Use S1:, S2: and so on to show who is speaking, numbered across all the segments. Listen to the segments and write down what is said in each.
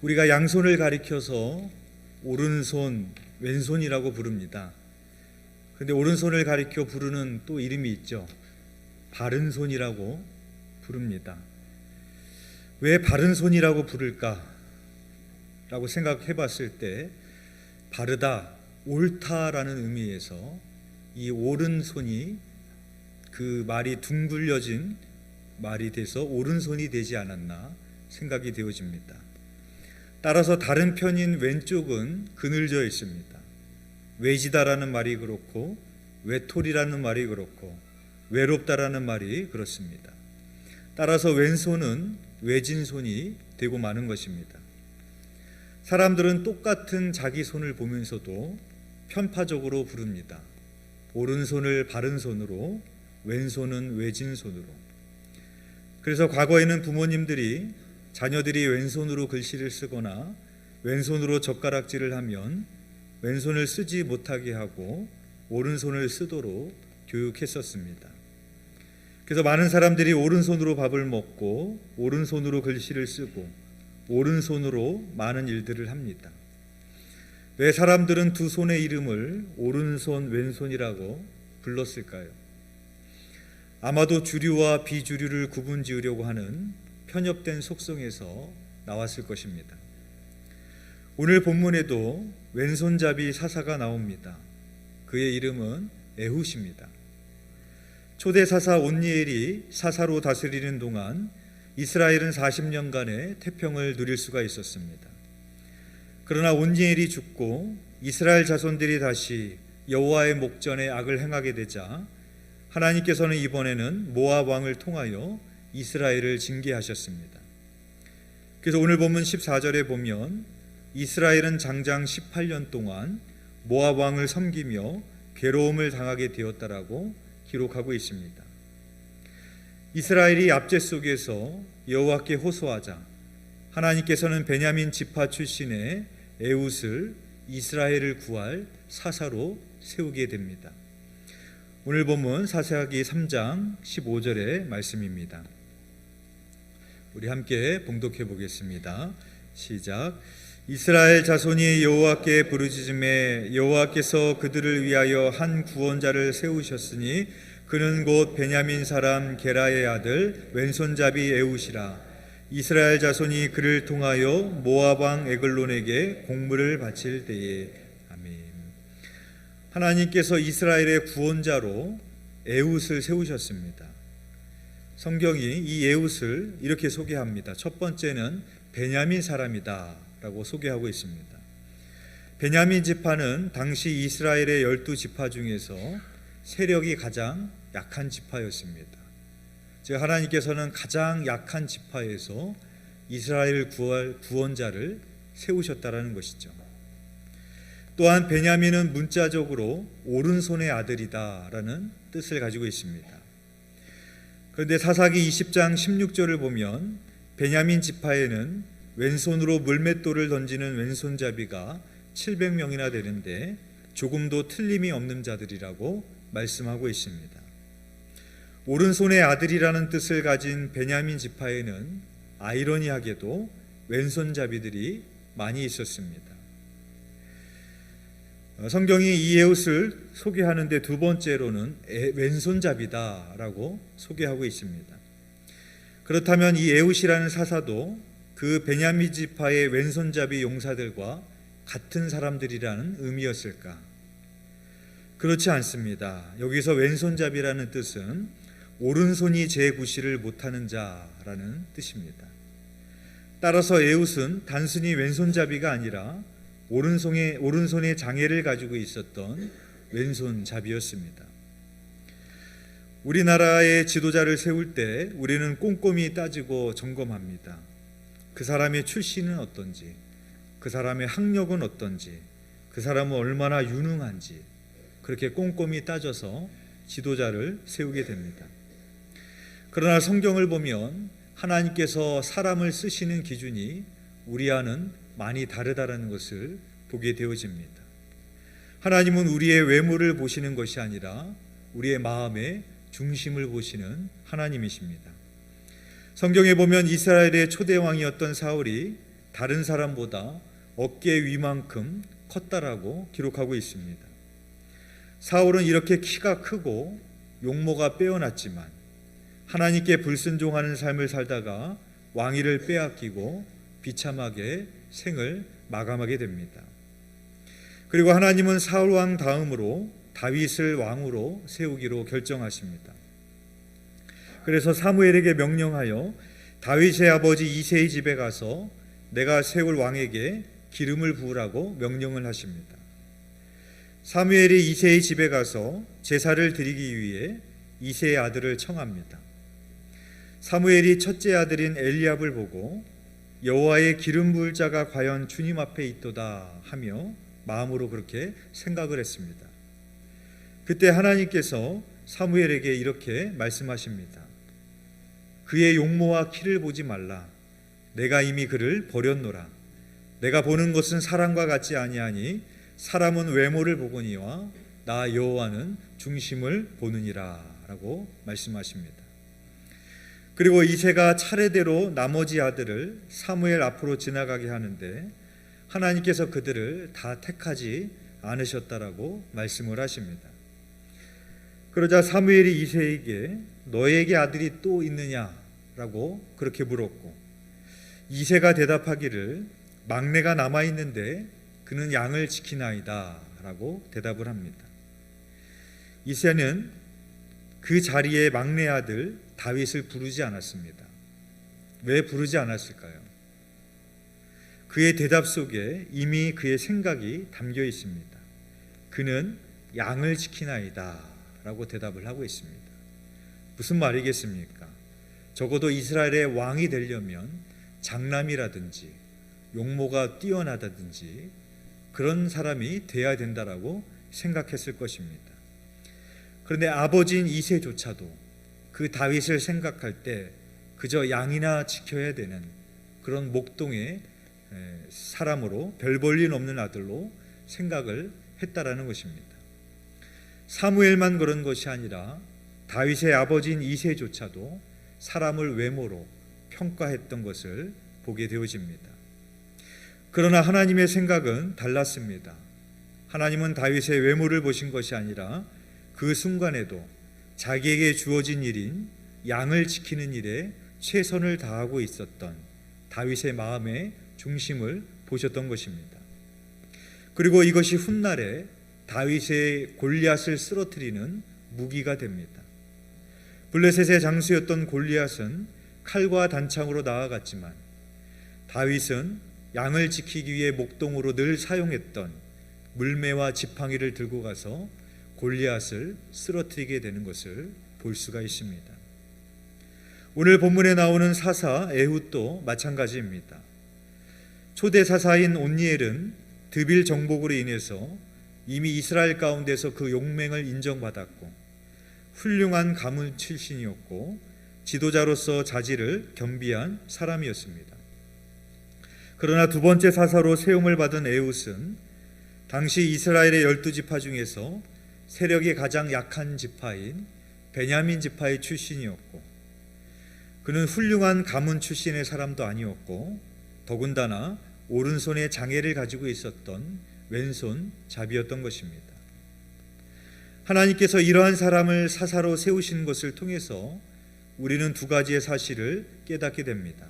S1: 우리가 양손을 가리켜서 오른손, 왼손이라고 부릅니다. 그런데 오른손을 가리켜 부르는 또 이름이 있죠. 바른손이라고 부릅니다. 왜 바른손이라고 부를까? 라고 생각해 봤을 때 바르다, 옳다라는 의미에서 이 오른손이 그 말이 둥글려진 말이 돼서 오른손이 되지 않았나 생각이 되어집니다. 따라서 다른 편인 왼쪽은 그늘져 있습니다. 외지다라는 말이 그렇고 외톨이라는 말이 그렇고 외롭다라는 말이 그렇습니다. 따라서 왼손은 외진 손이 되고 마는 것입니다. 사람들은 똑같은 자기 손을 보면서도 편파적으로 부릅니다. 오른손을 바른 손으로, 왼손은 외진 손으로. 그래서 과거에는 부모님들이 자녀들이 왼손으로 글씨를 쓰거나 왼손으로 젓가락질을 하면 왼손을 쓰지 못하게 하고 오른손을 쓰도록 교육했었습니다. 그래서 많은 사람들이 오른손으로 밥을 먹고 오른손으로 글씨를 쓰고 오른손으로 많은 일들을 합니다. 왜 사람들은 두 손의 이름을 오른손, 왼손이라고 불렀을까요? 아마도 주류와 비주류를 구분지으려고 하는 편협된 속성에서 나왔을 것입니다. 오늘 본문에도 왼손잡이 사사가 나옵니다. 그의 이름은 에훗입니다. 초대 사사 온니엘이 사사로 다스리는 동안 이스라엘은 40년간의 태평을 누릴 수가 있었습니다. 그러나 온니엘이 죽고 이스라엘 자손들이 다시 여호와의 목전에 악을 행하게 되자 하나님께서는 이번에는 모압 왕을 통하여 이스라엘을 징계하셨습니다. 그래서 오늘 본문 14절에 보면 이스라엘은 장장 18년 동안 모압 왕을 섬기며 괴로움을 당하게 되었다라고 기록하고 있습니다. 이스라엘이 압제 속에서 여호와께 호소하자 하나님께서는 베냐민 지파 출신의 에훗을 이스라엘을 구할 사사로 세우게 됩니다. 오늘 본문 사사기 3장 15절의 말씀입니다. 우리 함께 봉독해 보겠습니다. 시작. 이스라엘 자손이 여호와께 부르짖음에 여호와께서 그들을 위하여 한 구원자를 세우셨으니 그는 곧 베냐민 사람 게라의 아들 왼손잡이 에훗이라. 이스라엘 자손이 그를 통하여 모압 왕 에글론에게 공물을 바칠 때에. 아멘. 하나님께서 이스라엘의 구원자로 에훗을 세우셨습니다. 성경이 이 에훗을 이렇게 소개합니다. 첫 번째는 베냐민 사람이다 라고 소개하고 있습니다. 베냐민 지파는 당시 이스라엘의 12지파 중에서 세력이 가장 약한 지파였습니다. 즉 하나님께서는 가장 약한 지파에서 이스라엘을 구할 구원자를 세우셨다라는 것이죠. 또한 베냐민은 문자적으로 오른손의 아들이다라는 뜻을 가지고 있습니다. 그런데 사사기 20장 16절을 보면 베냐민 지파에는 왼손으로 물맷돌을 던지는 왼손잡이가 700명이나 되는데 조금도 틀림이 없는 자들이라고 말씀하고 있습니다. 오른손의 아들이라는 뜻을 가진 베냐민 지파에는 아이러니하게도 왼손잡이들이 많이 있었습니다. 성경이 이 에훗을 소개하는데 두 번째로는 왼손잡이다라고 소개하고 있습니다. 그렇다면 이 에훗이라는 사사도 그 베냐민 지파의 왼손잡이 용사들과 같은 사람들이라는 의미였을까? 그렇지 않습니다. 여기서 왼손잡이라는 뜻은 오른손이 제 구실을 못하는 자라는 뜻입니다. 따라서 에훗은 단순히 왼손잡이가 아니라 오른손의 장애를 가지고 있었던 왼손잡이였습니다. 우리나라의 지도자를 세울 때 우리는 꼼꼼히 따지고 점검합니다. 그 사람의 출신은 어떤지, 그 사람의 학력은 어떤지, 그 사람은 얼마나 유능한지 그렇게 꼼꼼히 따져서 지도자를 세우게 됩니다. 그러나 성경을 보면 하나님께서 사람을 쓰시는 기준이 우리와는 많이 다르다는 것을 보게 되어집니다. 하나님은 우리의 외모를 보시는 것이 아니라 우리의 마음의 중심을 보시는 하나님이십니다. 성경에 보면 이스라엘의 초대 왕이었던 사울이 다른 사람보다 어깨 위만큼 컸다라고 기록하고 있습니다. 사울은 이렇게 키가 크고 용모가 빼어났지만 하나님께 불순종하는 삶을 살다가 왕위를 빼앗기고 비참하게 생을 마감하게 됩니다. 그리고 하나님은 사울 왕 다음으로 다윗을 왕으로 세우기로 결정하십니다. 그래서 사무엘에게 명령하여 다윗의 아버지 이새의 집에 가서 내가 세울 왕에게 기름을 부으라고 명령을 하십니다. 사무엘이 이새의 집에 가서 제사를 드리기 위해 이새의 아들을 청합니다. 사무엘이 첫째 아들인 엘리압을 보고 여호와의 기름 부을 자가 과연 주님 앞에 있도다 하며 마음으로 그렇게 생각을 했습니다. 그때 하나님께서 사무엘에게 이렇게 말씀하십니다. 그의 용모와 키를 보지 말라. 내가 이미 그를 버렸노라. 내가 보는 것은 사람과 같지 아니하니 사람은 외모를 보거니와 나 여호와는 중심을 보느니라 라고 말씀하십니다. 그리고 이새가 차례대로 나머지 아들을 사무엘 앞으로 지나가게 하는데 하나님께서 그들을 다 택하지 않으셨다라고 말씀을 하십니다. 그러자 사무엘이 이새에게 너에게 아들이 또 있느냐라고 그렇게 물었고 이새가 대답하기를 막내가 남아있는데 그는 양을 지키나이다 라고 대답을 합니다. 이새는 그 자리에 막내 아들 다윗을 부르지 않았습니다. 왜 부르지 않았을까요? 그의 대답 속에 이미 그의 생각이 담겨 있습니다. 그는 양을 지키나이다 라고 대답을 하고 있습니다. 무슨 말이겠습니까? 적어도 이스라엘의 왕이 되려면 장남이라든지 용모가 뛰어나다든지 그런 사람이 돼야 된다라고 생각했을 것입니다. 그런데 아버지인 이새조차도 그 다윗을 생각할 때 그저 양이나 지켜야 되는 그런 목동의 사람으로 별 볼 일 없는 아들로 생각을 했다라는 것입니다. 사무엘만 그런 것이 아니라 다윗의 아버지인 이새조차도 사람을 외모로 평가했던 것을 보게 되어집니다. 그러나 하나님의 생각은 달랐습니다. 하나님은 다윗의 외모를 보신 것이 아니라 그 순간에도 자기에게 주어진 일인 양을 지키는 일에 최선을 다하고 있었던 다윗의 마음의 중심을 보셨던 것입니다. 그리고 이것이 훗날에 다윗의 골리앗을 쓰러뜨리는 무기가 됩니다. 블레셋의 장수였던 골리앗은 칼과 단창으로 나아갔지만 다윗은 양을 지키기 위해 목동으로 늘 사용했던 물매와 지팡이를 들고 가서 골리앗을 쓰러뜨리게 되는 것을 볼 수가 있습니다. 오늘 본문에 나오는 사사 에훗도 마찬가지입니다. 초대 사사인 온니엘은 드빌 정복으로 인해서 이미 이스라엘 가운데서 그 용맹을 인정받았고 훌륭한 가문 출신이었고 지도자로서 자질을 겸비한 사람이었습니다. 그러나 두 번째 사사로 세움을 받은 에훗은 당시 이스라엘의 12지파 중에서 세력이 가장 약한 지파인 베냐민 지파의 출신이었고 그는 훌륭한 가문 출신의 사람도 아니었고 더군다나 오른손에 장애를 가지고 있었던 왼손 잡이였던 것입니다. 하나님께서 이러한 사람을 사사로 세우신 것을 통해서 우리는 두 가지의 사실을 깨닫게 됩니다.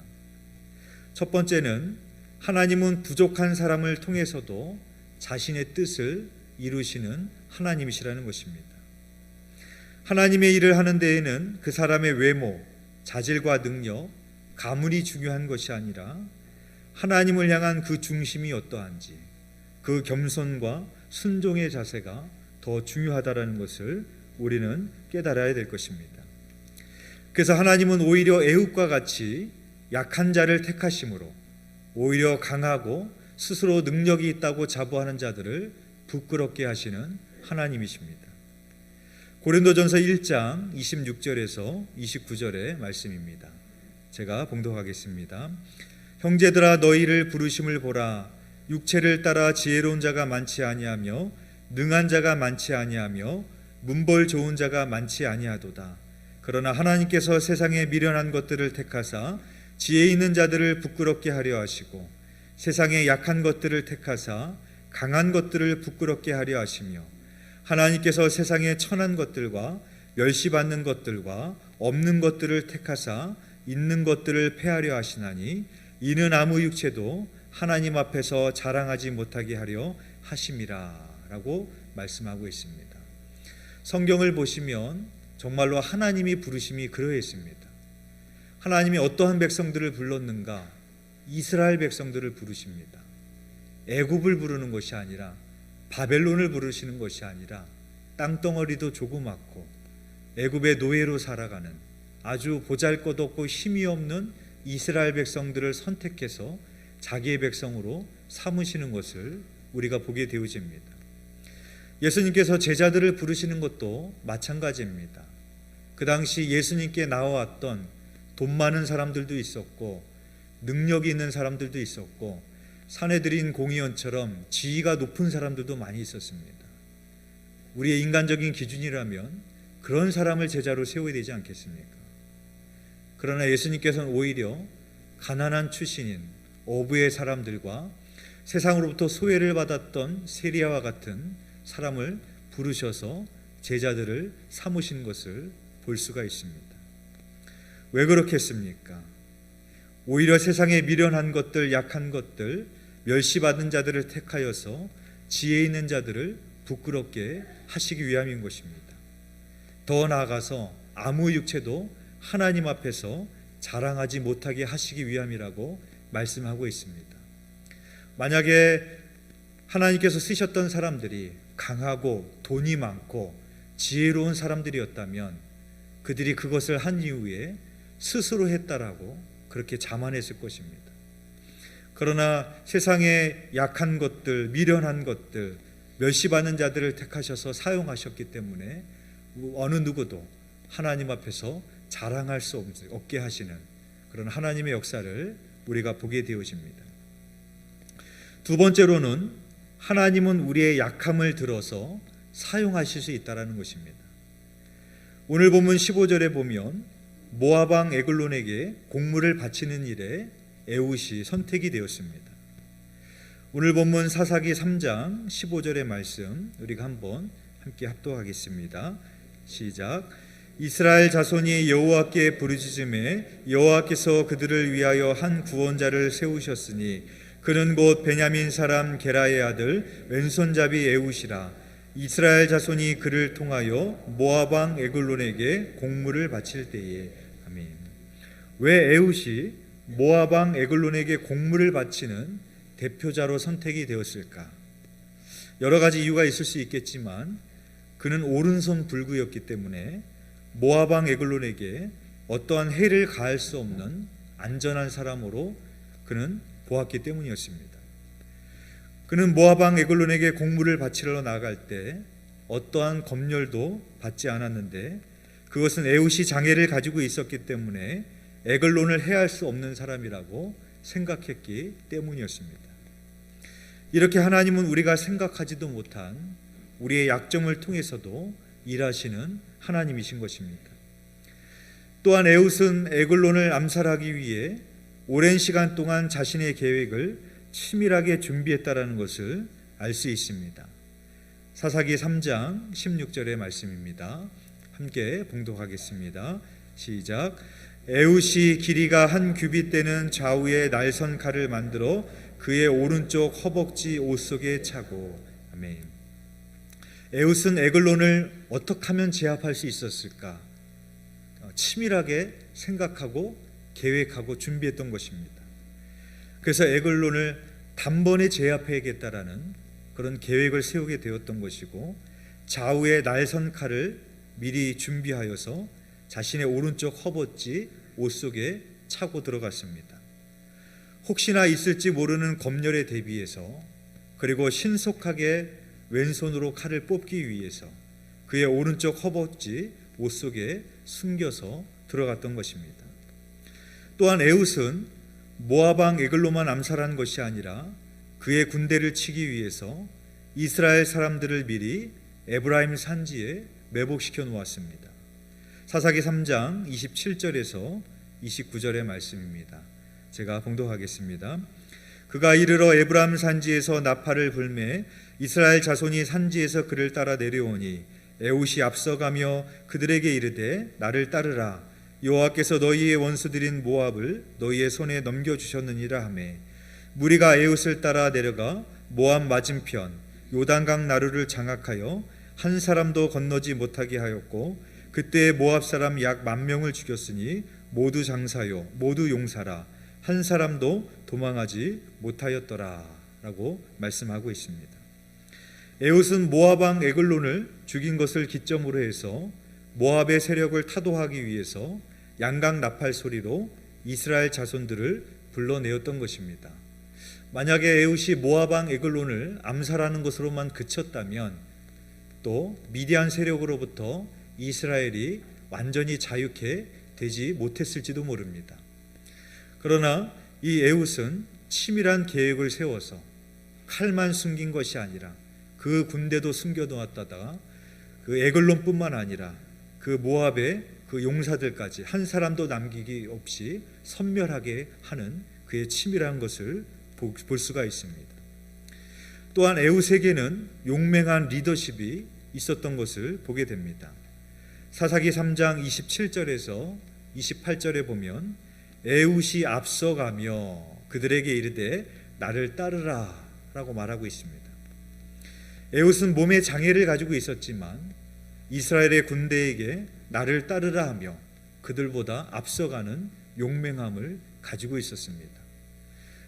S1: 첫 번째는 하나님은 부족한 사람을 통해서도 자신의 뜻을 이루시는 하나님이시라는 것입니다. 하나님의 일을 하는 데에는 그 사람의 외모, 자질과 능력, 가문이 중요한 것이 아니라 하나님을 향한 그 중심이 어떠한지 그 겸손과 순종의 자세가 더 중요하다라는 것을 우리는 깨달아야 될 것입니다. 그래서 하나님은 오히려 에훗과 같이 약한 자를 택하심으로 오히려 강하고 스스로 능력이 있다고 자부하는 자들을 부끄럽게 하시는 하나님이십니다. 고린도전서 1장 26절에서 29절의 말씀입니다. 제가 봉독하겠습니다. 형제들아 너희를 부르심을 보라. 육체를 따라 지혜로운 자가 많지 아니하며 능한 자가 많지 아니하며 문벌 좋은 자가 많지 아니하도다. 그러나 하나님께서 세상에 미련한 것들을 택하사 지혜 있는 자들을 부끄럽게 하려 하시고 세상의 약한 것들을 택하사 강한 것들을 부끄럽게 하려 하시며 하나님께서 세상의 천한 것들과 멸시받는 것들과 없는 것들을 택하사 있는 것들을 패하려 하시나니 이는 아무 육체도 하나님 앞에서 자랑하지 못하게 하려 하심이라 라고 말씀하고 있습니다. 성경을 보시면 정말로 하나님이 부르심이 그러했습니다. 하나님이 어떠한 백성들을 불렀는가? 이스라엘 백성들을 부르십니다. 애굽을 부르는 것이 아니라 바벨론을 부르시는 것이 아니라 땅덩어리도 조그맣고 애굽의 노예로 살아가는 아주 보잘것없고 힘이 없는 이스라엘 백성들을 선택해서 자기의 백성으로 삼으시는 것을 우리가 보게 되어집니다. 예수님께서 제자들을 부르시는 것도 마찬가지입니다. 그 당시 예수님께 나와왔던 돈 많은 사람들도 있었고 능력이 있는 사람들도 있었고 사내들인 공의원처럼 지위가 높은 사람들도 많이 있었습니다. 우리의 인간적인 기준이라면 그런 사람을 제자로 세워야 되지 않겠습니까? 그러나 예수님께서는 오히려 가난한 출신인 어부의 사람들과 세상으로부터 소외를 받았던 세리야와 같은 사람을 부르셔서 제자들을 삼으신 것을 볼 수가 있습니다. 왜 그렇겠습니까? 오히려 세상에 미련한 것들, 약한 것들, 멸시받은 자들을 택하여서 지혜 있는 자들을 부끄럽게 하시기 위함인 것입니다. 더 나아가서 아무 육체도 하나님 앞에서 자랑하지 못하게 하시기 위함이라고 말씀하고 있습니다. 만약에 하나님께서 쓰셨던 사람들이 강하고 돈이 많고 지혜로운 사람들이었다면 그들이 그것을 한 이후에 스스로 했다라고 그렇게 자만했을 것입니다. 그러나 세상에 약한 것들, 미련한 것들, 멸시받는 자들을 택하셔서 사용하셨기 때문에 어느 누구도 하나님 앞에서 자랑할 수 없게 하시는 그런 하나님의 역사를 우리가 보게 되어집니다. 두 번째로는 하나님은 우리의 약함을 들어서 사용하실 수 있다는 것입니다. 오늘 본문 15절에 보면 모압 왕 에글론에게 곡물을 바치는 일에 에훗이 선택이 되었습니다. 오늘 본문 사사기 3장 15절의 말씀 우리가 한번 함께 합독하겠습니다. 시작. 이스라엘 자손이 여호와께 부르짖음에 여호와께서 그들을 위하여 한 구원자를 세우셨으니 그는 곧 베냐민 사람 게라의 아들 왼손잡이 에훗이라. 이스라엘 자손이 그를 통하여 모압 왕 에글론에게 곡물을 바칠 때에. 아멘. 왜 에훗이 모압 왕 에글론에게 곡물을 바치는 대표자로 선택이 되었을까? 여러 가지 이유가 있을 수 있겠지만 그는 오른손 불구였기 때문에 모압 왕 에글론에게 어떠한 해를 가할 수 없는 안전한 사람으로 그는 보았기 때문이었습니다. 그는 모압 왕 에글론에게 곡물을 바치러 나갈 때 어떠한 검열도 받지 않았는데 그것은 에훗이 장애를 가지고 있었기 때문에 에글론을 해할 수 없는 사람이라고 생각했기 때문이었습니다. 이렇게 하나님은 우리가 생각하지도 못한 우리의 약점을 통해서도 일하시는 하나님이신 것입니다. 또한 에훗은 에글론을 암살하기 위해 오랜 시간 동안 자신의 계획을 치밀하게 준비했다라는 것을 알 수 있습니다. 사사기 3장 16절의 말씀입니다. 함께 봉독하겠습니다. 시작. 에훗이 길이가 한 규빗 되는 좌우에 날선 칼을 만들어 그의 오른쪽 허벅지 옷 속에 차고. 아멘. 에훗은 에글론을 어떻게 하면 제압할 수 있었을까? 치밀하게 생각하고 계획하고 준비했던 것입니다. 그래서 에글론을 단번에 제압해야겠다라는 그런 계획을 세우게 되었던 것이고 좌우의 날선 칼을 미리 준비하여서 자신의 오른쪽 허벅지 옷 속에 차고 들어갔습니다. 혹시나 있을지 모르는 검열에 대비해서 그리고 신속하게 왼손으로 칼을 뽑기 위해서 그의 오른쪽 허벅지 옷 속에 숨겨서 들어갔던 것입니다. 또한 에훗은 모압 왕 에글론만 암살한 것이 아니라 그의 군대를 치기 위해서 이스라엘 사람들을 미리 에브라임 산지에 매복시켜 놓았습니다. 사사기 3장 27절에서 29절의 말씀입니다. 제가 봉독하겠습니다. 그가 이르러 에브라임 산지에서 나팔을 불매 이스라엘 자손이 산지에서 그를 따라 내려오니 에훗이 앞서가며 그들에게 이르되 나를 따르라. 여호와께서 너희의 원수들인 모압을 너희의 손에 넘겨주셨느니라 하매 무리가 에훗을 따라 내려가 모압 맞은편 요단강 나루를 장악하여 한 사람도 건너지 못하게 하였고 그때 모압 사람 약 10,000명을 죽였으니 모두 장사요 모두 용사라 한 사람도 도망하지 못하였더라 라고 말씀하고 있습니다. 에훗은 모압 왕 에글론을 죽인 것을 기점으로 해서 모압의 세력을 타도하기 위해서 양각 나팔 소리로 이스라엘 자손들을 불러내었던 것입니다. 만약에 에훗이 모압 왕 에글론을 암살하는 것으로만 그쳤다면 또 미디안 세력으로부터 이스라엘이 완전히 자유케 되지 못했을지도 모릅니다. 그러나 이 에훗은 치밀한 계획을 세워서 칼만 숨긴 것이 아니라 그 군대도 숨겨놓았다가 그 에글론뿐만 아니라 그 모압의 그 용사들까지 한 사람도 남기기 없이 섬멸하게 하는 그의 치밀한 것을 볼 수가 있습니다. 또한 에훗에게는 용맹한 리더십이 있었던 것을 보게 됩니다. 사사기 3장 27절에서 28절에 보면 에훗이 앞서가며 그들에게 이르되 나를 따르라 라고 말하고 있습니다. 에훗은 몸에 장애를 가지고 있었지만 이스라엘의 군대에게 나를 따르라 하며 그들보다 앞서가는 용맹함을 가지고 있었습니다.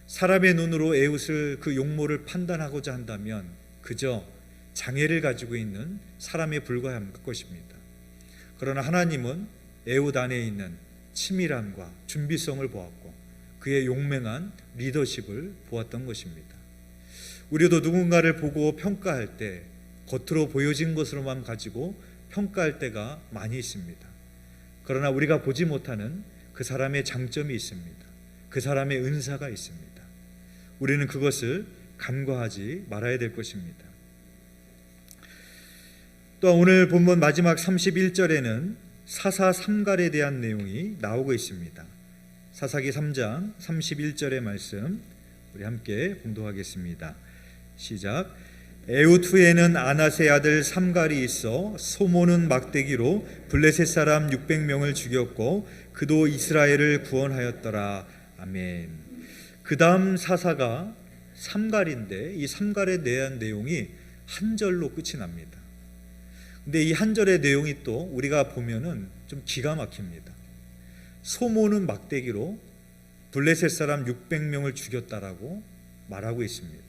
S1: 사람의 눈으로 에훗을 그 용모를 판단하고자 한다면 그저 장애를 가지고 있는 사람에 불과할 것입니다. 그러나 하나님은 에훗 안에 있는 치밀함과 준비성을 보았고 그의 용맹한 리더십을 보았던 것입니다. 우리도 누군가를 보고 평가할 때 겉으로 보여진 것으로만 가지고 평가할 때가 많이 있습니다. 그러나 우리가 보지 못하는 그 사람의 장점이 있습니다. 그 사람의 은사가 있습니다. 우리는 그것을 간과하지 말아야 될 것입니다. 또 오늘 본문 마지막 31절에는 사사 삼갈에 대한 내용이 나오고 있습니다. 사사기 3장 31절의 말씀 우리 함께 봉독하겠습니다. 시작. 에훗 후에는 아낫의 아들 삼갈이 있어 소모는 막대기로 블레셋 사람 600명을 죽였고 그도 이스라엘을 구원하였더라. 아멘. 그 다음 사사가 삼갈인데 이 삼갈에 대한 내용이 한 절로 끝이 납니다. 근데 이 한 절의 내용이 또 우리가 보면은 좀 기가 막힙니다. 소모는 막대기로 블레셋 사람 600명을 죽였다라고 말하고 있습니다.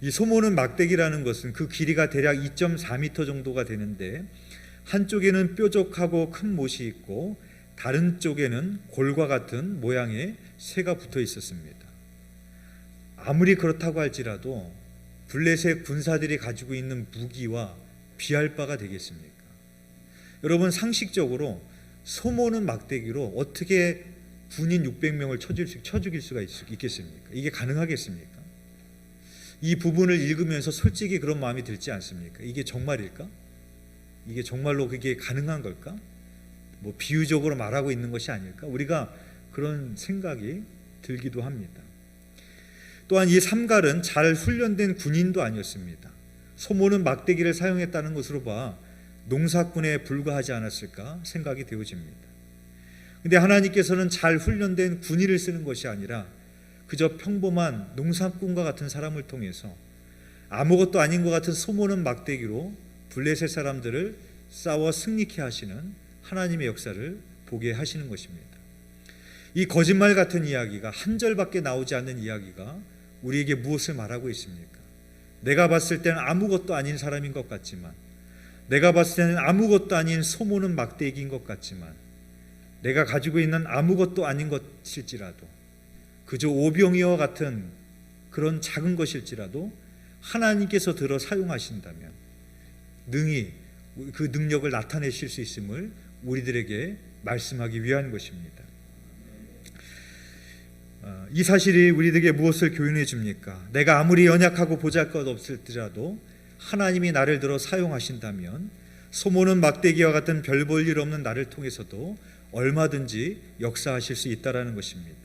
S1: 이 소모는 막대기라는 것은 그 길이가 대략 2.4m 정도가 되는데 한쪽에는 뾰족하고 큰 못이 있고 다른 쪽에는 골과 같은 모양의 새가 붙어 있었습니다. 아무리 그렇다고 할지라도 블레셋 군사들이 가지고 있는 무기와 비할 바가 되겠습니까? 여러분 상식적으로 소모는 막대기로 어떻게 군인 600명을 쳐 죽일 수가 있겠습니까? 이게 가능하겠습니까? 이 부분을 읽으면서 솔직히 그런 마음이 들지 않습니까? 이게 정말일까? 이게 정말로 그게 가능한 걸까? 뭐 비유적으로 말하고 있는 것이 아닐까? 우리가 그런 생각이 들기도 합니다. 또한 이 삼갈은 잘 훈련된 군인도 아니었습니다. 소모는 막대기를 사용했다는 것으로 봐 농사꾼에 불과하지 않았을까 생각이 되어집니다. 그런데 하나님께서는 잘 훈련된 군인을 쓰는 것이 아니라 그저 평범한 농사꾼과 같은 사람을 통해서 아무것도 아닌 것 같은 소모는 막대기로 블레셋 사람들을 싸워 승리케 하시는 하나님의 역사를 보게 하시는 것입니다. 이 거짓말 같은 이야기가 한 절밖에 나오지 않는 이야기가 우리에게 무엇을 말하고 있습니까? 내가 봤을 때는 아무것도 아닌 사람인 것 같지만, 내가 봤을 때는 아무것도 아닌 소모는 막대기인 것 같지만, 내가 가지고 있는 아무것도 아닌 것일지라도 그저 오병이와 같은 그런 작은 것일지라도 하나님께서 들어 사용하신다면 능히 그 능력을 나타내실 수 있음을 우리들에게 말씀하기 위한 것입니다. 이 사실이 우리들에게 무엇을 교훈해 줍니까? 내가 아무리 연약하고 보잘것없을지라도 하나님이 나를 들어 사용하신다면 소모는 막대기와 같은 별 볼 일 없는 나를 통해서도 얼마든지 역사하실 수 있다라는 것입니다.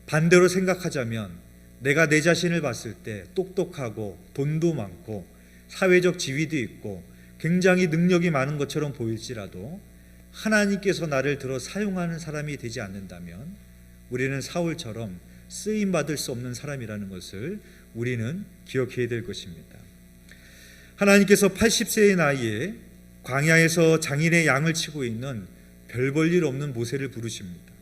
S1: 반대로 생각하자면 내가 내 자신을 봤을 때 똑똑하고 돈도 많고 사회적 지위도 있고 굉장히 능력이 많은 것처럼 보일지라도 하나님께서 나를 들어 사용하는 사람이 되지 않는다면 우리는 사울처럼 쓰임받을 수 없는 사람이라는 것을 우리는 기억해야 될 것입니다. 하나님께서 80세의 나이에 광야에서 장인의 양을 치고 있는 별 볼 일 없는 모세를 부르십니다.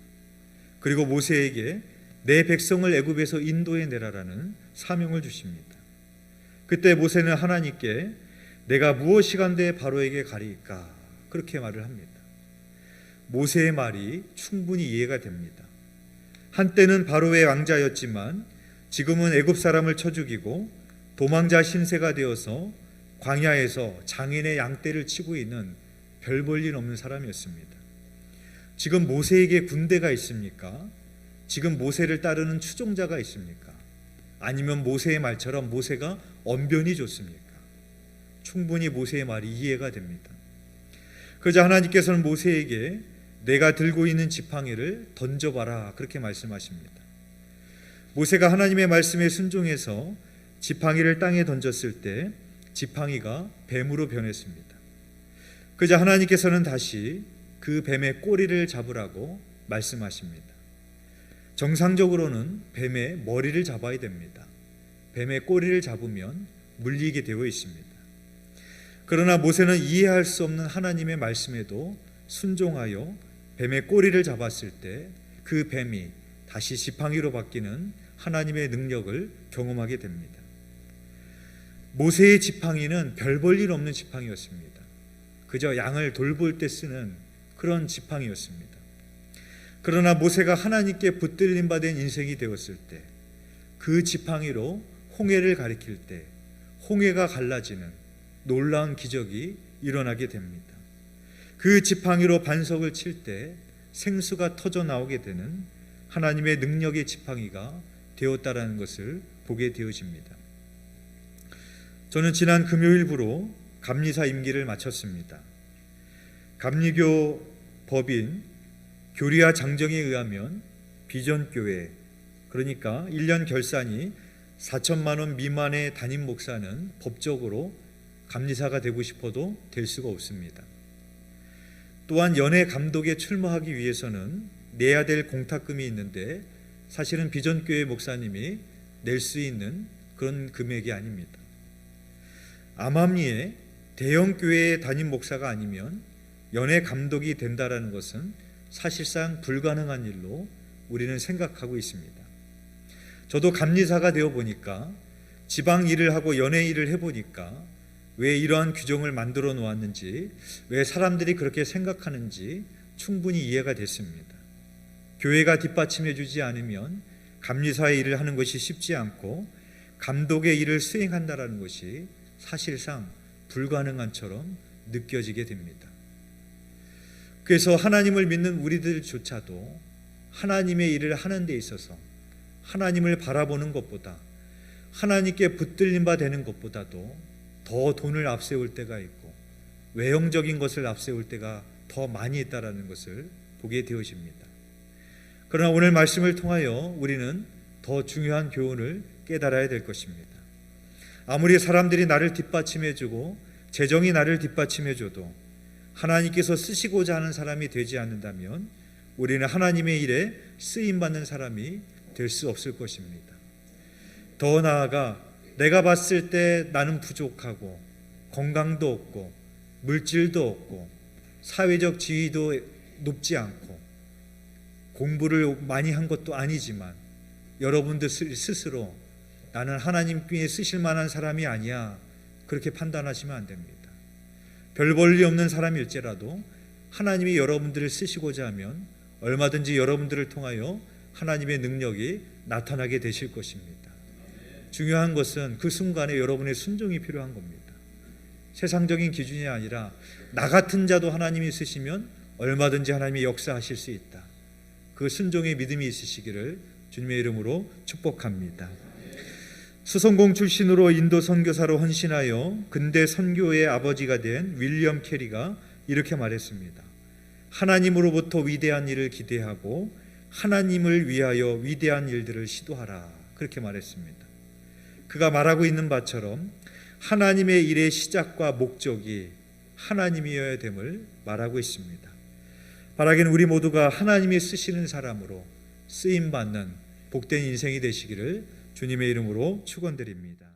S1: 그리고 모세에게 내 백성을 애굽에서 인도해 내라라는 사명을 주십니다. 그때 모세는 하나님께 내가 무엇이간데 바로에게 가리이까 그렇게 말을 합니다. 모세의 말이 충분히 이해가 됩니다. 한때는 바로의 왕자였지만 지금은 애굽 사람을 쳐 죽이고 도망자 신세가 되어서 광야에서 장인의 양떼를 치고 있는 별 볼 일 없는 사람이었습니다. 지금 모세에게 군대가 있습니까? 지금 모세를 따르는 추종자가 있습니까? 아니면 모세의 말처럼 모세가 언변이 좋습니까? 충분히 모세의 말이 이해가 됩니다. 그러자 하나님께서는 모세에게 내가 들고 있는 지팡이를 던져봐라 그렇게 말씀하십니다. 모세가 하나님의 말씀에 순종해서 지팡이를 땅에 던졌을 때 지팡이가 뱀으로 변했습니다. 그러자 하나님께서는 다시 그 뱀의 꼬리를 잡으라고 말씀하십니다. 정상적으로는 뱀의 머리를 잡아야 됩니다. 뱀의 꼬리를 잡으면 물리게 되어 있습니다. 그러나 모세는 이해할 수 없는 하나님의 말씀에도 순종하여 뱀의 꼬리를 잡았을 때 그 뱀이 다시 지팡이로 바뀌는 하나님의 능력을 경험하게 됩니다. 모세의 지팡이는 별 볼 일 없는 지팡이였습니다. 그저 양을 돌볼 때 쓰는 그런 지팡이였습니다. 그러나 모세가 하나님께 붙들림 받은 인생이 되었을 때 그 지팡이로 홍해를 가리킬 때 홍해가 갈라지는 놀라운 기적이 일어나게 됩니다. 그 지팡이로 반석을 칠 때 생수가 터져 나오게 되는 하나님의 능력의 지팡이가 되었다라는 것을 보게 되어집니다. 저는 지난 금요일부로 감리사 임기를 마쳤습니다. 감리교 법인 교리와 장정에 의하면 비전교회, 그러니까 1년 결산이 4천만 원 미만의 담임 목사는 법적으로 감리사가 되고 싶어도 될 수가 없습니다. 또한 연회 감독에 출마하기 위해서는 내야 될 공탁금이 있는데 사실은 비전교회 목사님이 낼 수 있는 그런 금액이 아닙니다. 암암리에 대형교회의 담임 목사가 아니면 연회 감독이 된다라는 것은 사실상 불가능한 일로 우리는 생각하고 있습니다. 저도 감리사가 되어 보니까 지방 일을 하고 연회 일을 해보니까 왜 이러한 규정을 만들어 놓았는지, 왜 사람들이 그렇게 생각하는지 충분히 이해가 됐습니다. 교회가 뒷받침해 주지 않으면 감리사의 일을 하는 것이 쉽지 않고 감독의 일을 수행한다라는 것이 사실상 불가능한처럼 느껴지게 됩니다. 그래서 하나님을 믿는 우리들조차도 하나님의 일을 하는 데 있어서 하나님을 바라보는 것보다, 하나님께 붙들림 바 되는 것보다도 더 돈을 앞세울 때가 있고 외형적인 것을 앞세울 때가 더 많이 있다라는 것을 보게 되어집니다. 그러나 오늘 말씀을 통하여 우리는 더 중요한 교훈을 깨달아야 될 것입니다. 아무리 사람들이 나를 뒷받침해주고 재정이 나를 뒷받침해줘도 하나님께서 쓰시고자 하는 사람이 되지 않는다면 우리는 하나님의 일에 쓰임받는 사람이 될 수 없을 것입니다. 더 나아가 내가 봤을 때 나는 부족하고 건강도 없고 물질도 없고 사회적 지위도 높지 않고 공부를 많이 한 것도 아니지만 여러분들 스스로 나는 하나님께 쓰실 만한 사람이 아니야 그렇게 판단하시면 안 됩니다. 별 볼 일 없는 사람일지라도 하나님이 여러분들을 쓰시고자 하면 얼마든지 여러분들을 통하여 하나님의 능력이 나타나게 되실 것입니다. 중요한 것은 그 순간에 여러분의 순종이 필요한 겁니다. 세상적인 기준이 아니라 나 같은 자도 하나님이 쓰시면 얼마든지 하나님이 역사하실 수 있다. 그 순종의 믿음이 있으시기를 주님의 이름으로 축복합니다. 수성공 출신으로 인도 선교사로 헌신하여 근대 선교의 아버지가 된 윌리엄 캐리가 이렇게 말했습니다. 하나님으로부터 위대한 일을 기대하고 하나님을 위하여 위대한 일들을 시도하라, 그렇게 말했습니다. 그가 말하고 있는 바처럼 하나님의 일의 시작과 목적이 하나님이어야 됨을 말하고 있습니다. 바라기는 우리 모두가 하나님이 쓰시는 사람으로 쓰임받는 복된 인생이 되시기를 주님의 이름으로 축원드립니다.